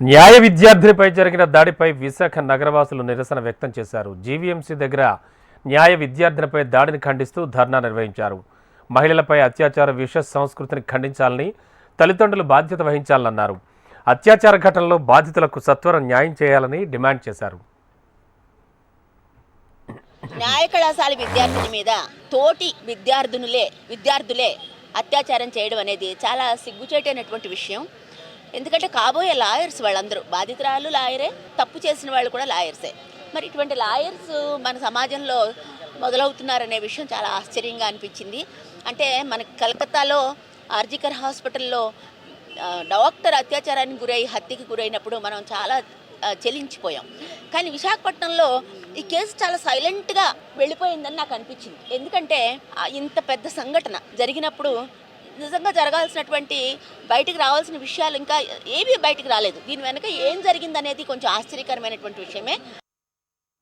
న్యాయ విద్యార్థినిపై జరిగిన దాడిపై విశాఖ నగరవాసులు నిరసన వ్యక్తం చేశారు. జీవీఎంసీ దగ్గర న్యాయ విద్యార్థినిపై దాడిని ఖండిస్తూ ధర్నా నిర్వహించారు. మహిళలపై అత్యాచార విష సంస్కృతిని ఖండించాలని, తల్లిదండ్రులు బాధ్యత వహించాలన్నారు. అత్యాచార ఘటనలో బాధితులకు సత్వరం న్యాయం చేయాలని డిమాండ్ చేశారు. న్యాయ కళాశాల విద్యార్థిని మీద తోటి విద్యార్థులే అత్యాచారం చేయడం అనేది చాలా సిగ్గుచేటైనటువంటి విషయం. ఎందుకంటే కాబోయే లాయర్స్ వాళ్ళందరూ, బాధితురాలు లాయరే, తప్పు చేసిన వాళ్ళు కూడా లాయర్సే. మరి ఇటువంటి లాయర్స్ మన సమాజంలో మొదలవుతున్నారనే విషయం చాలా ఆశ్చర్యంగా అనిపించింది. అంటే మన కలకత్తాలో ఆర్జికర్ హాస్పిటల్లో డాక్టర్ అత్యాచారానికి హత్యకి గురైనప్పుడు మనం చాలా చెలించిపోయాం. కానీ విశాఖపట్నంలో ఈ కేసు చాలా సైలెంట్గా వెళ్ళిపోయిందని నాకు అనిపించింది. ఎందుకంటే ఇంత పెద్ద సంఘటన జరిగినప్పుడు నిజంగా జరగాల్సినటువంటి బయటికి రావాల్సిన విషయాలు ఇంకా ఏమీ బయటికి రాలేదు. దీని వెనక ఏం జరిగిందనేది కొంచెం ఆశ్చర్యకరమైనటువంటి విషయమే.